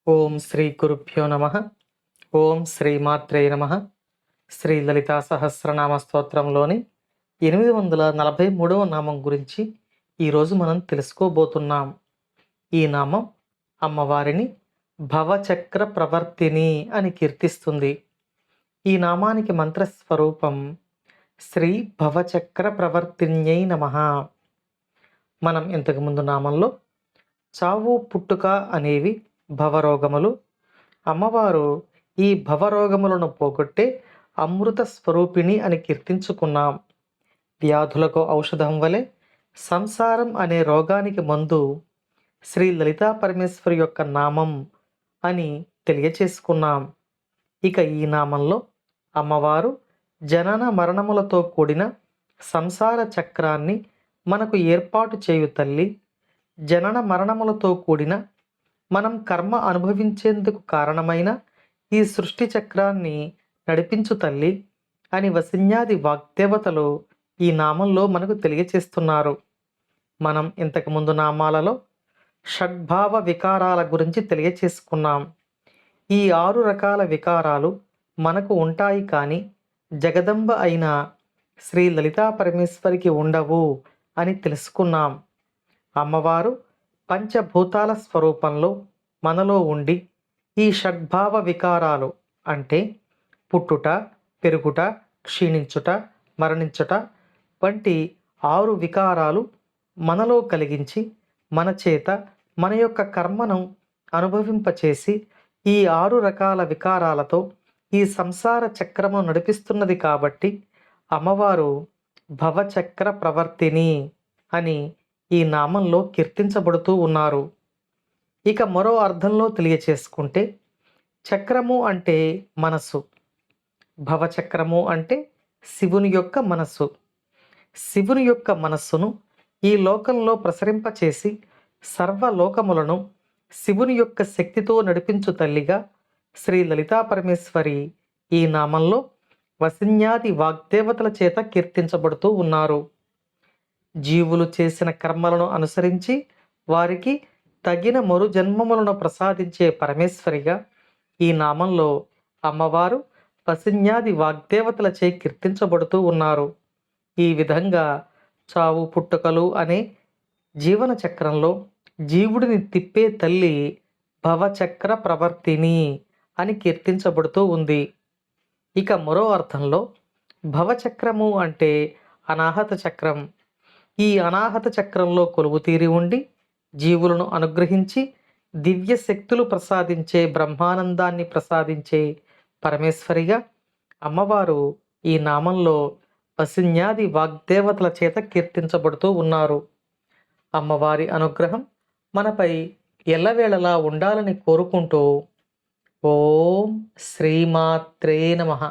ఓం శ్రీ గురుభ్యో నమ. ఓం శ్రీమాత్రే నమ. శ్రీ లలితా సహస్రనామ స్తోత్రంలోని 843వ నామం గురించి ఈరోజు మనం తెలుసుకోబోతున్నాం. ఈ నామం అమ్మవారిని భవచక్ర ప్రవర్తిని అని కీర్తిస్తుంది. ఈ నామానికి మంత్రస్వరూపం శ్రీ భవచక్ర ప్రవర్తిన్యై నమః. మనం ఇంతకుముందు నామంలో చావు పుట్టుక అనేవి భవరోగములు, అమ్మవారు ఈ భవరోగములను పోగొట్టే అమృత స్వరూపిణి అని కీర్తించుకున్నాం. వ్యాధులకు ఔషధం వలె సంసారం అనే రోగానికి మందు శ్రీ లలితా పరమేశ్వరి యొక్క నామం అని తెలియచేసుకున్నాం. ఇక ఈ నామంలో అమ్మవారు జనన మరణములతో కూడిన సంసార చక్రాన్ని మనకు ఏర్పాటు చేయు తల్లి, జనన మరణములతో కూడిన మనం కర్మ అనుభవించేందుకు కారణమైన ఈ సృష్టి చక్రాన్ని నడిపించు తల్లి అని వసిన్యాది వాగ్దేవతలు ఈ నామంలో మనకు తెలియచేస్తున్నారు. మనం ఇంతకుముందు నామాలలో షడ్భావ వికారాల గురించి తెలియచేసుకున్నాం. ఈ 6 రకాల వికారాలు మనకు ఉంటాయి, కానీ జగదంబ అయిన శ్రీ లలితా పరమేశ్వరికి ఉండవు అని తెలుసుకున్నాం. అమ్మవారు పంచభూతాల స్వరూపంలో మనలో ఉండి ఈ షడ్భావ వికారాలు అంటే పుట్టుట, పెరుగుట, క్షీణించుట, మరణించుట వంటి 6 వికారాలు మనలో కలిగించి మన చేత మన యొక్క కర్మను అనుభవింపచేసి ఈ 6 రకాల వికారాలతో ఈ సంసార చక్రము నడిపిస్తున్నది. కాబట్టి అమ్మవారు భవచక్ర ప్రవర్తిని అని ఈ నామంలో కీర్తించబడుతూ ఉన్నారు. ఇక మరో అర్థంలో తెలియచేసుకుంటే చక్రము అంటే మనసు, భవచక్రము అంటే శివుని యొక్క మనస్సు. శివుని యొక్క మనస్సును ఈ లోకంలో ప్రసరింపచేసి సర్వలోకములను శివుని యొక్క శక్తితో నడిపించు తల్లిగా శ్రీ లలితా పరమేశ్వరి ఈ నామంలో వసిన్యాది వాగ్దేవతల చేత కీర్తించబడుతూ ఉన్నారు. జీవులు చేసిన కర్మలను అనుసరించి వారికి తగిన మరు జన్మములను ప్రసాదించే పరమేశ్వరిగా ఈ నామంలో అమ్మవారు వసిన్యాది వాగ్దేవతలచే కీర్తించబడుతూ ఉన్నారు. ఈ విధంగా చావు పుట్టుకలు అనే జీవన చక్రంలో జీవుడిని తిప్పే తల్లి భవచక్ర ప్రవర్తిని అని కీర్తించబడుతూ ఉంది. ఇక మరో అర్థంలో భవచక్రము అంటే అనాహత చక్రం. ఈ అనాహత చక్రంలో కొలువు తీరి ఉండి జీవులను అనుగ్రహించి దివ్య శక్తులు ప్రసాదించే, బ్రహ్మానందాన్ని ప్రసాదించే పరమేశ్వరిగా అమ్మవారు ఈ నామంలో వసిన్యాది వాగ్దేవతల చేత కీర్తించబడుతూ ఉన్నారు. అమ్మవారి అనుగ్రహం మనపై ఎల్లవేళలా ఉండాలని కోరుకుంటూ ఓం శ్రీమాత్రే నమః.